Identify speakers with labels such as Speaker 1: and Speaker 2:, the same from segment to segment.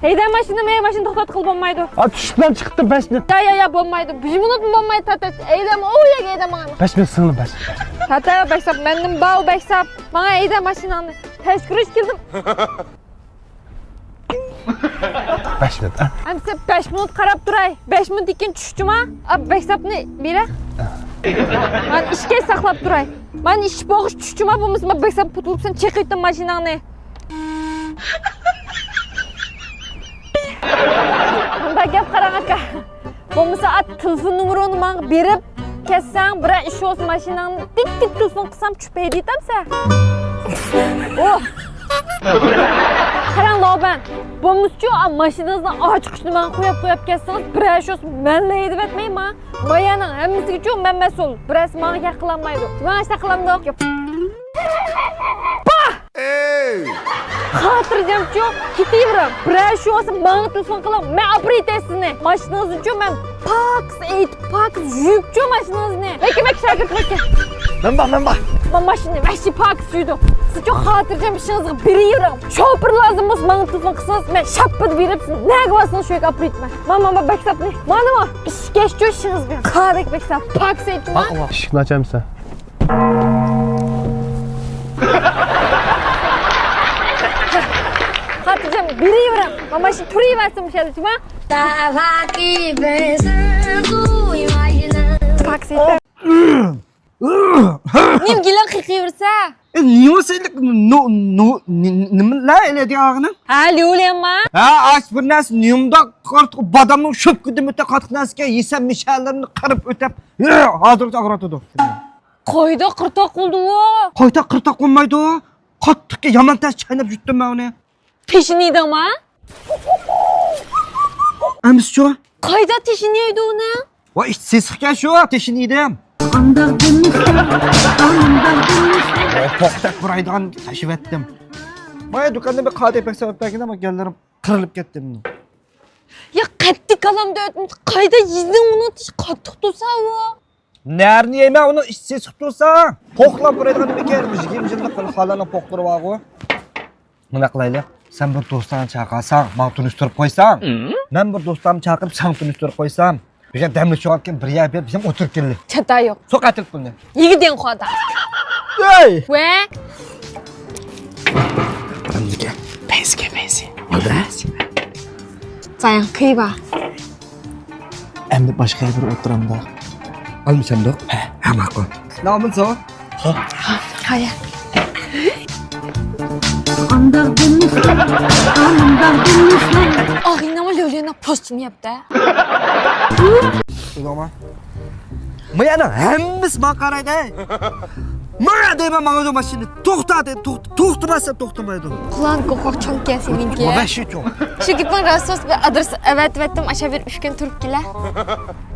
Speaker 1: Haydam mashina, men mashina to'xtatib qilib bo'lmaydi.
Speaker 2: Ha, tushdan chiqdi 5 minut.
Speaker 1: Ya, bo'lmaydi. 1 minut bo'lmaydi, tata. Haydam, o yerga haydam mana.
Speaker 2: 5 minut singlim, 5.
Speaker 1: Tata, baksab, mendim bau baksab. Mana haydam mashinani. Tashkurish keldim.
Speaker 2: 5 minut.
Speaker 1: Hamsa 5 minut qarab turay. 5 minut keyin tushdim-a. Baksabni bera. Men ishga saqlab turay. Men ish bog'ish tushdim-a, bo'lmasa baksab putulibsan, cheqaydim mashinani. Bunda gap qarang aka. Bo'lmasa telefon nomerini menga berib, kelsang, bir ish o'z mashinani tik telefon qilsam tushpaydi tamsa. Oh. Qarang Loban. Bo'lmasa mashinangizni ochiqishni men qo'yib kelsangiz, bir ish o'z menlaydi deb aytmayman. Mayaning hammasiga uchun men mas'ul. Biroz menga yaqinlanmaydi. Men ish qilamdoq. Xotirjamchi ketaveram. Biroz shu o'zi menga telefon qilib, men operatsiyasini mashinangiz uchun men Pax yubchi mashinangizni. Lekin shagird bo'lgan.
Speaker 2: Men bor.
Speaker 1: Ben mashina vashi Pax yuydi. Siz uchun xotirjam ishingizga beraveram. Shopir lozim bo'lsa, menga telefon qilsangiz, men shapit berib, nega bo'lsin shu yerga operatsiya. Mana baksabni. Mana ishga ishingiz bilan. Qadek baksab Pax aytma.
Speaker 2: Eshikni ochamsan.
Speaker 1: Xotirjam beraveram. Men mashina turaversin o'shadimi? Pax aytma. Nim gilan qiqaversa.
Speaker 3: Niyo'sizlik nimalar eledi ağını?
Speaker 1: Ha, lyo'layapma.
Speaker 3: Ha, aç bir narsa niyomda qartiq badamning shop kudum o'ta qatiq narsaga yesam mishallarini qirib o'tab, hozir og'ratadi.
Speaker 1: Qo'yda qirtoq qildi-ku.
Speaker 3: Qo'yda qirtoq qo'ymaydi. Qattiqga yomon tas chaynab yutdim men uni.
Speaker 1: Peshinidami?
Speaker 3: Amscho?
Speaker 1: Qo'yda teshiniydi uni.
Speaker 3: Va sesixga shu teshiniydim. To'xtab buraydan tashib etdim. Mana do'konda bir qadek sababdan ama gellerim qirilib ketdim.
Speaker 1: Ya qattiq qalamda o'tib, qayda yeding uni qattiq tursa-ku.
Speaker 3: Nerni yeme onu işsiz tutursa, poqlab buraydan bekermiş, 20 yıllık qilib xalana poqtirib var. Buna qilaylik. Sen bir do'stlarni chaqirsan, men tunishtirib qo'ysam, men bir do'stlarni chaqirib, sen tunishtirib qo'ysam, bizga damli cho'qib bir yer berib, bizam o'tirib keldik.
Speaker 1: Chata yo'q.
Speaker 3: So'qatilib qildi.
Speaker 1: Yigiding qo'ydi.
Speaker 3: Ey!
Speaker 1: Va?
Speaker 3: Qandiga? Pensi. Yo'ldas.
Speaker 1: Sen qiba.
Speaker 2: Endi boshqa bir o'tiramda.
Speaker 3: Almışamda? Ha, ma'qul. Nomin so?
Speaker 1: Haya. Ağinama lyo'layna postini yaptı.
Speaker 3: Zo'ma. Mayana hammis men qaraydi. Mana deyman menga mashina to'xtadi, to'xtamasa to'xtamaydi.
Speaker 1: Qulan qo'rqoq cho'nkan seninki.
Speaker 3: Va shu cho'ng.
Speaker 1: Shu gapni rasos bir adres avatdim, asha bir 3 kun turib kela.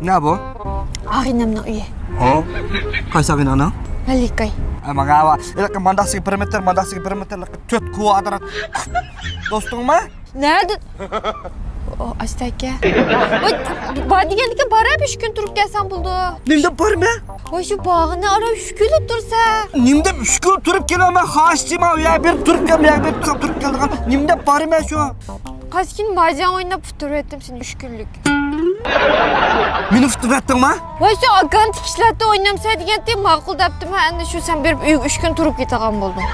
Speaker 3: Ne bu?
Speaker 1: Ağinamning uyi.
Speaker 3: Ha? Qaysi ag'inani?
Speaker 1: Malikay.
Speaker 3: Amaga va, ilk mandasiga perimeter 4 kvadrat. Do'stingmi?
Speaker 1: Nerede? O astaka. Voy, badiganiga borib 3 kun turib kelsan bo'ldi.
Speaker 3: Nimda bormi?
Speaker 1: Voy, shu bog'ini ara 3 kun tursa.
Speaker 3: Nimda 3 kun turib kelaman, xo'shchima u yer bir turib kelgan, bir turib kelgan. Nimda bormi shu?
Speaker 1: Qaskin bajan o'ynab futur etdim seni 3 kunlik.
Speaker 3: Meni futur etdingmi?
Speaker 1: Voy, shu akan tikishlarda o'ynamsa degandek ma'qul debdim. Endi shu sen berib uy 3 kun turib ketagan bo'ldim.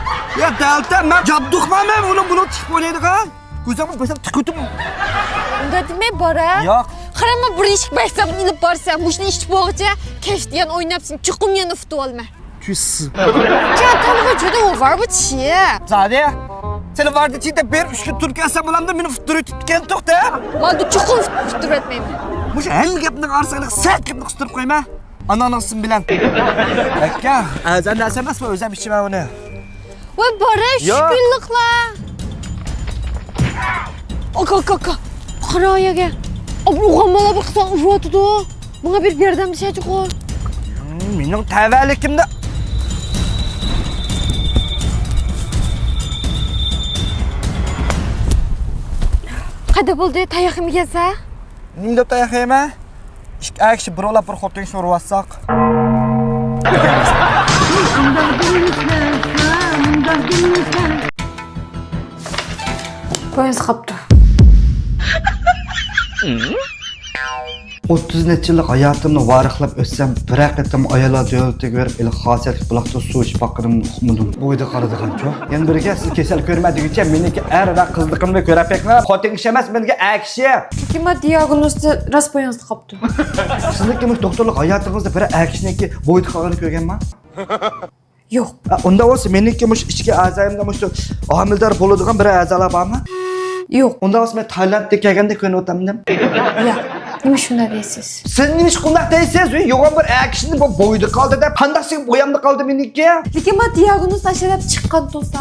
Speaker 3: Ya dalta, men jabduqman, buni tikib o'ynaydigan. Ko'zimni qo'ysam tikutim.
Speaker 1: Unda demay bora.
Speaker 3: Yo'q.
Speaker 1: Qarama bir eshik baysam ilib borsam, mushni ichib bo'g'icha, kashdiyan o'ynabsin, chiqim yana futib olma.
Speaker 3: Chus.
Speaker 1: Çantamga juda var bu chi.
Speaker 3: Zade, seni vardı içinde bir 3 gün turib kelsam bo'lamda, meni futur etib kel to'xta.
Speaker 1: Malda chiqim futib etmayman.
Speaker 3: Mush ham gapning arsig'ini sert gapni qistirib qo'yma. Ananasın bilen. Akka, azan narsa emas, men o'zim ichaman uni.
Speaker 1: Voy, bora 3 kunlikla. Aka. Qara ayaga. Uyg'onmalar bir qilsa urotdi. Bunga bir yordam berishchi qo'y.
Speaker 3: Mening tavallikimda
Speaker 1: Qada bo'ldi, tayoq yemasa?
Speaker 3: Nimda tayoq yema? Akshi birovlar bir xotin so'rayotsak.
Speaker 1: Poyez qapti.
Speaker 3: 30 necha yillik hayotimni varaqlab o'tsam, bir qatam ayollar yo'ltiga berib, ila xosiyatli buloqda suv ichib boqqanim uqmadim. Bo'yda qaradigancha. Yana biriga siz kasal ko'rmadiguncha meniki er va qizliqimni ko'rib beklar. Xotin ish emas, menga akshi.
Speaker 1: Kima diagnozni raspoyansiz qopdi.
Speaker 3: Sizniki mush doktorlik hayotingizda bir akshiniki bo'yda qolganini ko'rganman?
Speaker 1: Yo'q.
Speaker 3: Unda bo'lsa meniki mush ichki a'zoyimda mush homildor bo'ladigan bir a'zolar bormi?
Speaker 1: Yo'q.
Speaker 3: Unda bo'lsa men Tailandga kelganda ko'rib o'tamdim.
Speaker 1: Yo'q. Nima shunday deysiz?
Speaker 3: Siz nima shunday deysiz? Yo'g'on bir akshini bu bo'yda qoldi deb qandaqsi bo'yamda qoldi meniki?
Speaker 1: Lekin men diagnoz tashlab chiqqan bo'lsa.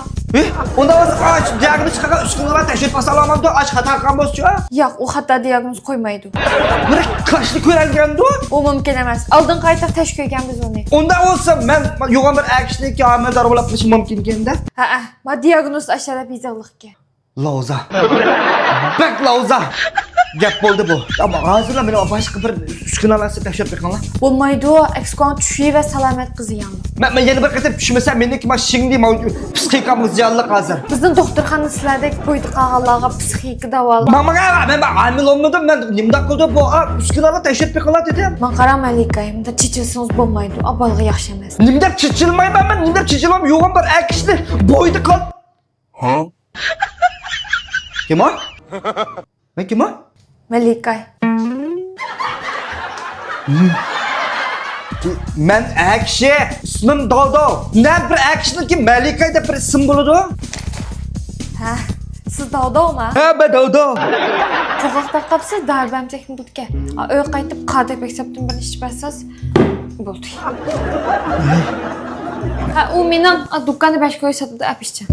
Speaker 3: Unda bo'lsa diagnoz chiqqan 3 kunga tashib pasalamamda och xato qilgan bo'lsa-chi?
Speaker 1: Yo'q, u xato diagnoz qo'ymaydi.
Speaker 3: Bir qashni ko'ralganda?
Speaker 1: U mumkin emas. Oldin qayta tash qo'yganmiz uni.
Speaker 3: Unda bo'lsa men yo'g'on bir akshniki homildor bo'lib qilish mumkin ekanda.
Speaker 1: Ha, men diagnoz tashlab yizig'liqqa.
Speaker 3: Lauza. Bak lauza. Gap bo'ldi bu. Ammo hozirlar meni boshqa bir uskunalarni tashib qo'yganlar.
Speaker 1: Bo'lmaydi, ekskon tushi va salomat qizi yangi.
Speaker 3: Men yana bir qator tushmasam meniki mashingni psixikamiz yalla hozir.
Speaker 1: Bizning doktorxona sizlardek bo'yda qolganlarga psixika davolar.
Speaker 3: Men amil olmadim. Men nimda qildi bu? Uskunalarni tashib qo'yganlar dedim.
Speaker 1: Men qaramaylikayimda chichilsangiz bo'lmaydi. Abalga yaxshi emas.
Speaker 3: Nimda chichilmayman men, nimda chichilam yo'g'on bir akishni bo'yda qol. Ha? Kim o? Men kim o?
Speaker 1: Malikay.
Speaker 3: Men akshi, ismim Dovdov. Ne bir akishniki Malikay deb bir ism bo'ladi?
Speaker 1: Ha, siz Dovdovmi?
Speaker 3: Ha, ben Dovdov.
Speaker 1: Qo'qoqda qolsiz, darbamchakni budga. Uy qaytib qadab hisobdan bir ish basiz. Bo'ldi. Ha, u mening do'konda bash ko'y sotadi apishcha.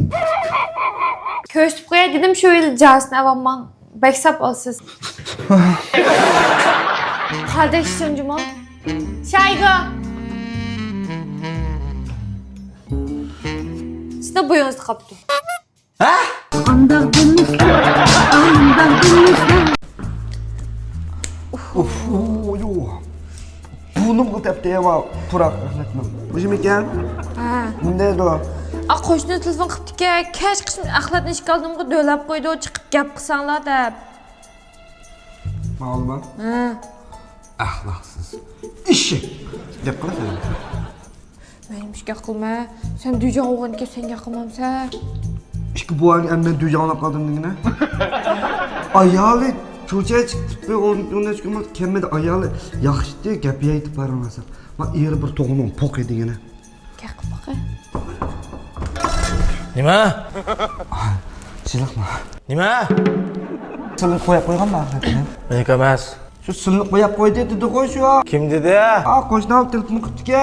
Speaker 1: Ko'rsatib qo'yay dedim shu yil jasni avamman. Baksab olsiz. Qardash Jumon. Shaygo. Sizda bo'yingizni qopdi.
Speaker 3: Ha? Bunun bu tepte ama purak rahmetli. Bu kim ekan?
Speaker 1: Ha.
Speaker 3: Bunday edi.
Speaker 1: Qo'shni telefon qilibdi-ki, kash qishni axlatni ishga oldimga do'lab qo'ydi, chiqib gap qilsanglar deb.
Speaker 3: Ma'lumot?
Speaker 1: Ha.
Speaker 3: Axloqsiz. Ishi. Gap qilasiz.
Speaker 1: Mening ishga qilma. Sen dujon o'g'inga senga qilmamsa.
Speaker 3: İşte bu an emden duyacağına kaldım dingine. Ayalı çocuğa çıktı. Ondan çıkmaz. Kemmede ayalı yaxşı diye gap yayıp barınlasam. Ma eri bir toğunun pok edi yine.
Speaker 1: Gel bakı.
Speaker 2: Nima?
Speaker 3: Silahma.
Speaker 2: Nima?
Speaker 3: Silini koyup koygan mı ahretine?
Speaker 2: Meniki emas.
Speaker 3: Şu silini koyup koy dedi koy şu.
Speaker 2: Kim dedi?
Speaker 3: Qo'shni olib telefon qilibdi ki.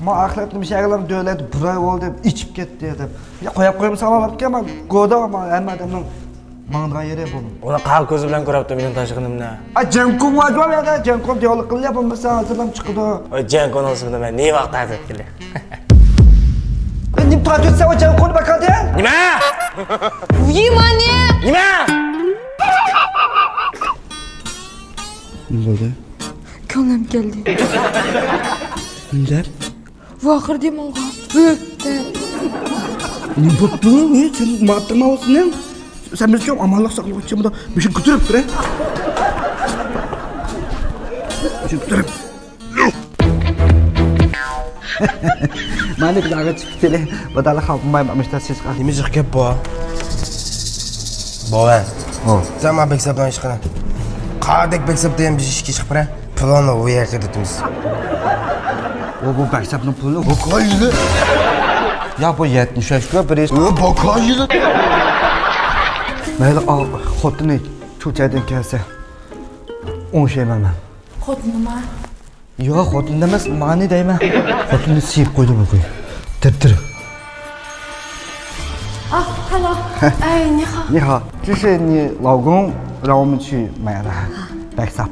Speaker 3: Ma axlatni bir şeylerimi dövledi. Bir ay oldu içip gitti dedim. Ya koyup koymasam alardı ki ama go'da ama hamma odamning mang'an yeri bo'ldi.
Speaker 2: Uni qal ko'zi bilan ko'rapti mening tashqinimni.
Speaker 3: Jankum vajib ya da jankum diyorlik qilyapmiz, hazırlam chiqdi.
Speaker 2: Oy Jankon olsin men ne vaqt aytib keldi.
Speaker 3: Nim tartışsa o jankum bakadi.
Speaker 2: Nima?
Speaker 1: Vнимание!
Speaker 2: Nima?
Speaker 3: Ne bo'ldi?
Speaker 1: Ko'nglim keldi.
Speaker 3: Nima?
Speaker 1: Vaqir demonga. Bo'pti.
Speaker 3: Ne bo'pti? Sen matematikni sen biz çok amallık saqlab o'tishimda bir şey götürüp dur. Bir şey götürüp. Mani bilaga chiqib kele. Badala xalqmayapmishda siz qani.
Speaker 2: Nima jiq gap bu? Bovan.
Speaker 3: Ho.
Speaker 2: Sen ma beksabdan ish qilin. Qadek beksabda ham biz ishga chiqib bora. Pulni u yerga kiritamiz.
Speaker 3: O bu beksabning puli. O qo'ydi. Ya bu 70 ga bir ish.
Speaker 2: O boqayli.
Speaker 3: Mayli xotini cho'chadan kelsa 10 şey men.
Speaker 1: Xotinima?
Speaker 3: Yo'q, xotin emas, mani deyman. Xotinni siyib qo'ydim bu. Tir.
Speaker 1: Ah, hello. Ay, ni hao.
Speaker 3: 你好，这是你老公让我们去买的 backsap。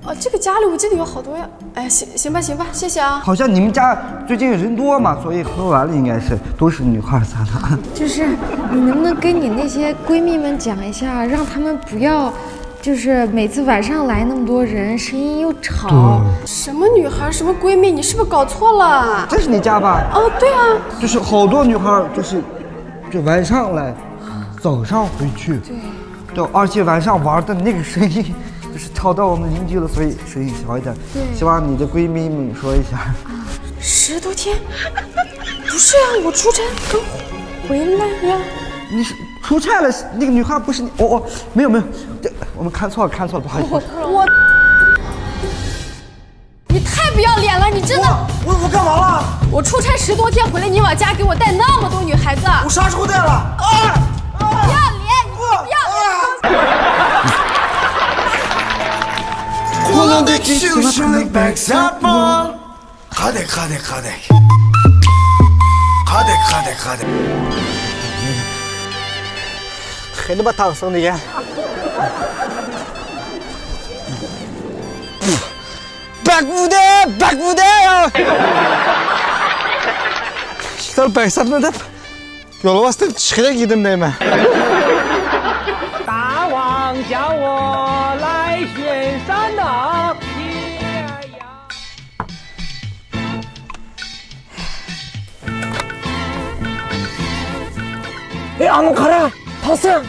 Speaker 4: 哦，这个家里我记得有好多呀。哎，行吧，谢谢啊。
Speaker 3: 好像你们家最近人多嘛，所以喝完了应该是都是女孩撒的。
Speaker 1: 就是你能不能跟你那些闺蜜们讲一下，让她们不要，就是每次晚上来那么多人，声音又吵。
Speaker 4: 什么女孩，什么闺蜜，你是不是搞错了？
Speaker 3: 这是你家吧？
Speaker 4: 哦，对啊。
Speaker 3: 就是好多女孩就晚上来，早上回去。
Speaker 1: 对。
Speaker 3: 对，而且晚上玩的那个声音，就是吵到我们邻居了，所以声音小一点。希望你的闺蜜们说一下。
Speaker 4: 10多天？不是啊，我出差刚回来呀。
Speaker 3: 你是出差了？那个女孩不是你？哦，没有，这我们看错了，不好意思。
Speaker 4: 你太不要脸了！你真的？
Speaker 2: 我干嘛了？
Speaker 4: 我出差10多天回来，你往家给我带那么多女孩子，
Speaker 2: 我啥时候带了？
Speaker 4: 不要脸！你不要脸！
Speaker 2: Kolundaki şuşunluk backside Kadek.
Speaker 3: خیلی با تانسون دیگه. Bak bu de ya. İşte baksam ne de yolu bastım çıkıya gidim deyim.
Speaker 5: 大王叫我来巡山呐，Anam
Speaker 2: qara, Tosun.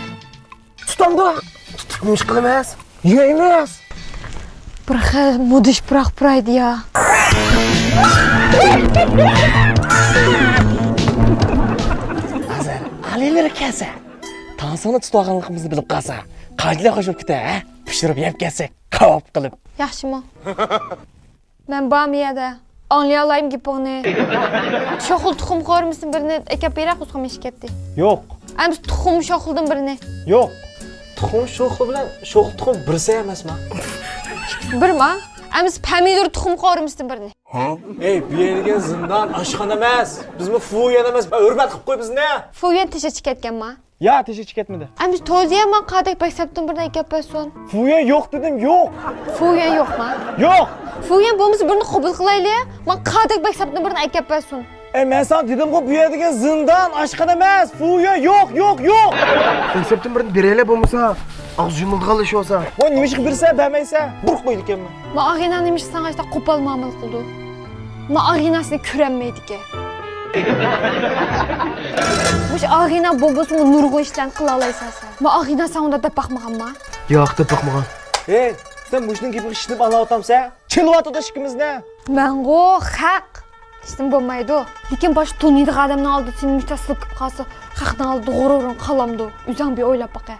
Speaker 2: Tutamdı. Tutmuş qilmas. Niye emas?
Speaker 1: Bir xil mudish puraydi ya.
Speaker 5: Azar, alaylar kelsa. Tansını tutganligimizni bilib qolsa, qanday qo'shib ketay, ha? Pishirib yeb kelsak, kebab qilib.
Speaker 1: Yaxshimi? Men bormayadi. Anlay olayım gapingni. Shoxil tuxum qo'rmisin birini akab berak o'zim ish ketdi.
Speaker 5: Yo'q,
Speaker 1: Ana tuxum shoxildan birini.
Speaker 5: yo'q. Tuxum sho'xli bilan sho'xli tuxum birsa emasmi?
Speaker 1: Birma? Ana pomidor tuxum qo'rmisin birini.
Speaker 5: Ey, bu yerga zindon oshxona emas. Bizmi fuyan emas, hurmat qilib qo'y bizni.
Speaker 1: Fuyan tishib ketganman.
Speaker 5: Ya, teshib ketmadi.
Speaker 1: Ana to'ziyaman qadak baksabdan birini akab bersin.
Speaker 5: Fuyan yo'q dedim, yo'q.
Speaker 1: Fuyan yo'qmi?
Speaker 5: Yo'q.
Speaker 1: Fuyan bo'lmasa birini qabul qilaylik. Men qadak baksabdan birini akab bersin.
Speaker 5: Men sana dedim-ku, bu yerga zindon oshxona emas. Fuyan yo'q.
Speaker 2: Konseptim birini berele bo'lmasa, og'iz yumilg'ali shu olsa.
Speaker 5: Bu nima ish qilsa, bermaysa, burq qo'ydi ekanman.
Speaker 1: Men ag'inani nima ish sanashda qo'pol muomala qildi. Men ag'inasini ko'ranmaydi-ki. Mush ag'ina bo'lmasa nurg'un ishlarni qila olaysan. Men ag'ina sen unda deb baqmaganman.
Speaker 2: Yo'q deb baqmagan.
Speaker 5: Ey, sen mushning gibi ishni olayotgamsa, chilvatida ishimizni.
Speaker 1: Mengo haq. İşte bo'lmaydi. Lekin bosh tuniydi qadamdan oldi, seni mushtasib qilib qolsa, haqdan oldi g'ururim qalamdi. O'zing bir o'ylab baqa.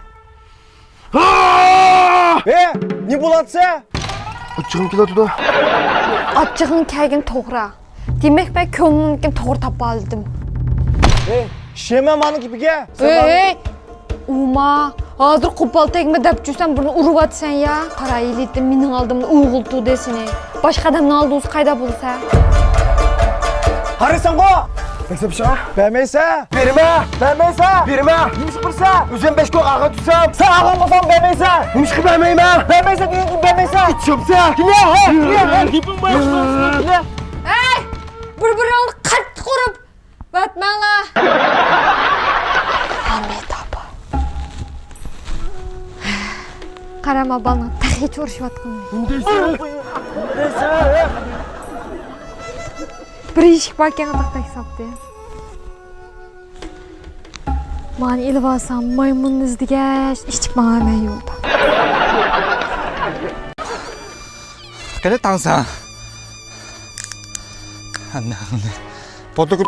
Speaker 5: Ne bo'latsa?
Speaker 2: Achchig'im keladi.
Speaker 1: Achchig'ing kelgan to'g'ri. Demak, men ko'nglimni to'g'ri topa oldim.
Speaker 5: Ey, shema mani gibiga.
Speaker 1: Ey! Uma, hozir qo'pol tegma deb jursan, buni urib atsan ya. Qara yilitdi, mening oldimda o'g'iltu desini. Boshqa odamning oldida qayda bo'lsa?
Speaker 5: Qarasan qo.
Speaker 2: Baksab shu.
Speaker 5: Bermaysa?
Speaker 2: Bermaysa.
Speaker 5: Nima qilsa?
Speaker 2: O'zim 5 kun ag'a tutsam.
Speaker 5: Sen ağlamasam bermaysa?
Speaker 2: Nima qilib bermayman?
Speaker 5: Bermaysa, bermaysa.
Speaker 2: Chopsa.
Speaker 1: Ey! Bir-birini qattiq urib batmanglar. Ahmet opa. Qarama bana, taxich urishyapti. Bir eshik bakkan qattiq hisobda. Mani ilib olsam, maymunni izdigash, ichib ma'man yo'lda.
Speaker 3: Qani tansan? Anne. Fotoğraf